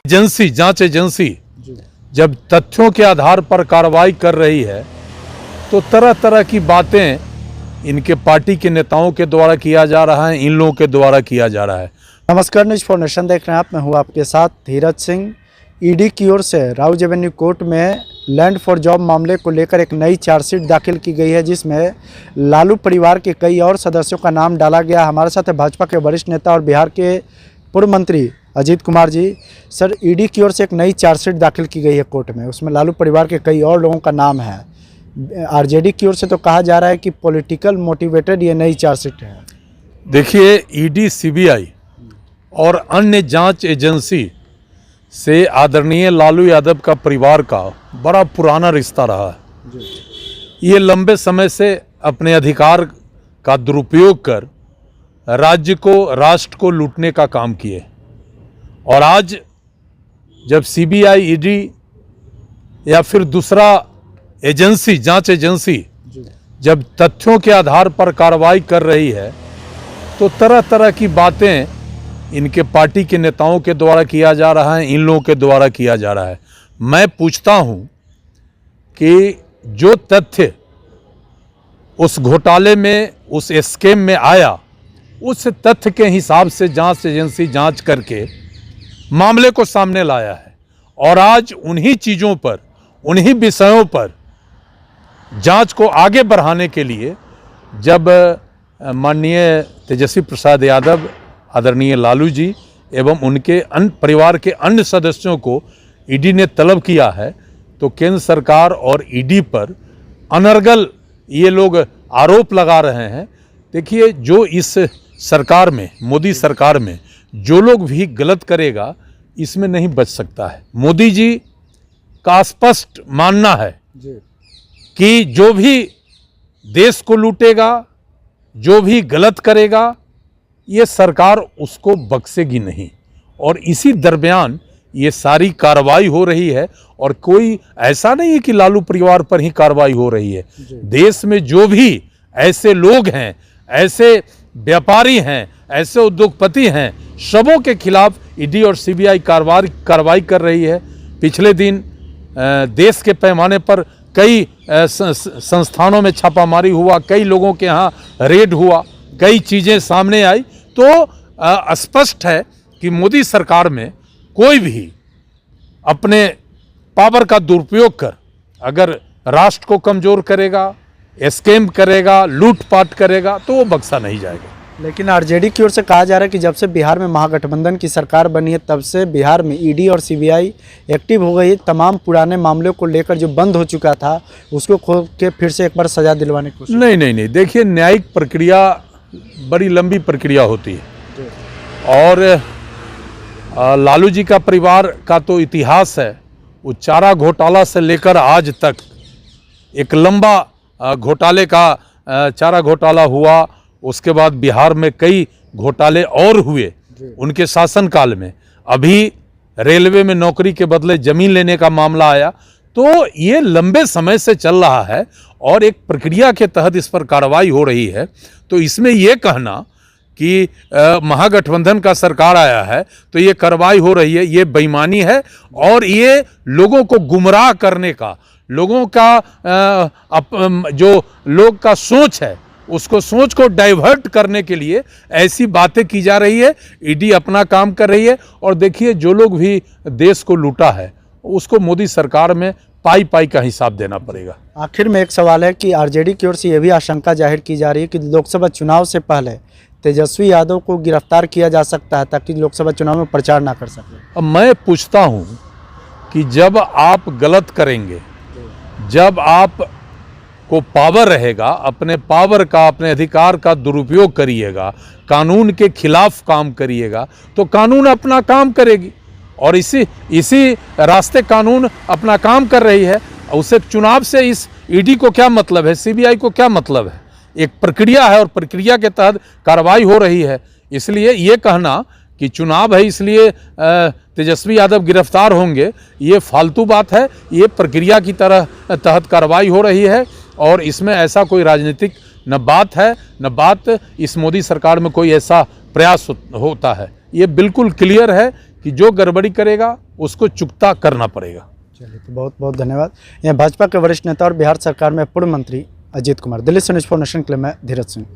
जांच एजेंसी जब तथ्यों के आधार पर कार्रवाई कर रही है तो तरह तरह की बातें इनके पार्टी के नेताओं के द्वारा किया जा रहा है, इन लोगों के द्वारा किया जा रहा है। नमस्कार, न्यूज़ फॉर नेशन देख रहे हैं आप। मैं हूं आपके साथ धीरज सिंह। ईडी की ओर से राउज एवेन्यू कोर्ट में लैंड फॉर जॉब मामले को लेकर एक नई चार्जशीट दाखिल की गई है, जिसमें लालू परिवार के कई और सदस्यों का नाम डाला गया। हमारे साथ है भाजपा के वरिष्ठ नेता और बिहार के पूर्व मंत्री अजीत कुमार जी। सर, ईडी की ओर से एक नई चार्जशीट दाखिल की गई है कोर्ट में, उसमें लालू परिवार के कई और लोगों का नाम है। आरजेडी की ओर से तो कहा जा रहा है कि पॉलिटिकल मोटिवेटेड ये नई चार्जशीट है। देखिए, ईडी, सीबीआई और अन्य जांच एजेंसी से आदरणीय लालू यादव का परिवार का बड़ा पुराना रिश्ता रहा है। ये लंबे समय से अपने अधिकार का दुरुपयोग कर राज्य को, राष्ट्र को लूटने का काम किए, और आज जब सीबीआई, ईडी या फिर दूसरा एजेंसी, जांच एजेंसी जब तथ्यों के आधार पर कार्रवाई कर रही है तो तरह तरह की बातें इनके पार्टी के नेताओं के द्वारा किया जा रहा है, इन लोगों के द्वारा किया जा रहा है। मैं पूछता हूं कि जो तथ्य उस घोटाले में, उस स्कैम में आया, उस तथ्य के हिसाब से जांच एजेंसी जांच करके मामले को सामने लाया है, और आज उन्हीं चीज़ों पर, उन्हीं विषयों पर जांच को आगे बढ़ाने के लिए जब माननीय तेजस्वी प्रसाद यादव, आदरणीय लालू जी एवं उनके परिवार के अन्य सदस्यों को ईडी ने तलब किया है, तो केंद्र सरकार और ईडी पर अनर्गल ये लोग आरोप लगा रहे हैं। देखिए, जो इस सरकार में, मोदी सरकार में जो लोग भी गलत करेगा, इसमें नहीं बच सकता है। मोदी जी का स्पष्ट मानना है कि जो भी देश को लूटेगा, जो भी गलत करेगा, ये सरकार उसको बख्शेगी नहीं। और इसी दरमियान ये सारी कार्रवाई हो रही है, और कोई ऐसा नहीं है कि लालू परिवार पर ही कार्रवाई हो रही है। देश में जो भी ऐसे लोग हैं, ऐसे व्यापारी हैं, ऐसे उद्योगपति हैं, सबों के खिलाफ ईडी और सीबीआई कार्रवाई कर रही है। पिछले दिन देश के पैमाने पर कई संस्थानों में छापामारी हुआ, कई लोगों के यहाँ रेड हुआ, कई चीज़ें सामने आई। तो स्पष्ट है कि मोदी सरकार में कोई भी अपने पावर का दुरुपयोग कर अगर राष्ट्र को कमज़ोर करेगा, स्कैम करेगा, लूटपाट करेगा, तो वो बख्शा नहीं जाएगा। लेकिन आरजेडी की ओर से कहा जा रहा है कि जब से बिहार में महागठबंधन की सरकार बनी है, तब से बिहार में ईडी और सीबीआई एक्टिव हो गई। तमाम पुराने मामलों को लेकर जो बंद हो चुका था, उसको खोल के फिर से एक बार सजा दिलवाने की कोशिश। नहीं, देखिए, न्यायिक प्रक्रिया बड़ी लंबी प्रक्रिया होती है, और लालू जी का परिवार का तो इतिहास है। वो चारा घोटाला से लेकर आज तक एक लंबा घोटाले का, चारा घोटाला हुआ, उसके बाद बिहार में कई घोटाले और हुए उनके शासनकाल में। अभी रेलवे में नौकरी के बदले जमीन लेने का मामला आया। तो ये लंबे समय से चल रहा है और एक प्रक्रिया के तहत इस पर कार्रवाई हो रही है। तो इसमें ये कहना कि महागठबंधन का सरकार आया है तो ये कार्रवाई हो रही है, ये बेईमानी है, और ये लोगों को गुमराह करने का, लोगों का जो लोग का सोच है, उसको सोच को डाइवर्ट करने के लिए ऐसी बातें की जा रही है। ईडी अपना काम कर रही है, और देखिए, जो लोग भी देश को लूटा है उसको मोदी सरकार में पाई पाई का हिसाब देना पड़ेगा। आखिर में एक सवाल है कि आरजेडी की ओर से यह भी आशंका जाहिर की जा रही है कि लोकसभा चुनाव से पहले तेजस्वी यादव को गिरफ्तार किया जा सकता है, ताकि लोकसभा चुनाव में प्रचार ना कर सके। अब मैं पूछता हूँ कि जब आप गलत करेंगे, जब आप को पावर रहेगा, अपने पावर का, अपने अधिकार का दुरुपयोग करिएगा, कानून के खिलाफ काम करिएगा, तो कानून अपना काम करेगी, और इसी रास्ते कानून अपना काम कर रही है। उसे चुनाव से इस ईडी को क्या मतलब है, सीबीआई को क्या मतलब है? एक प्रक्रिया है और प्रक्रिया के तहत कार्रवाई हो रही है। इसलिए ये कहना कि चुनाव है इसलिए तेजस्वी यादव गिरफ्तार होंगे, ये फालतू बात है। ये प्रक्रिया की तहत कार्रवाई हो रही है, और इसमें ऐसा कोई राजनीतिक न बात है, न बात इस मोदी सरकार में कोई ऐसा प्रयास होता है। ये बिल्कुल क्लियर है कि जो गड़बड़ी करेगा उसको चुकता करना पड़ेगा। चलिए, तो बहुत बहुत धन्यवाद। यह भाजपा के वरिष्ठ नेता और बिहार सरकार में पूर्व मंत्री अजीत कुमार। दिल्ली से न्यूज़ फॉर नेशन के लिए मैं धीरज सिंह।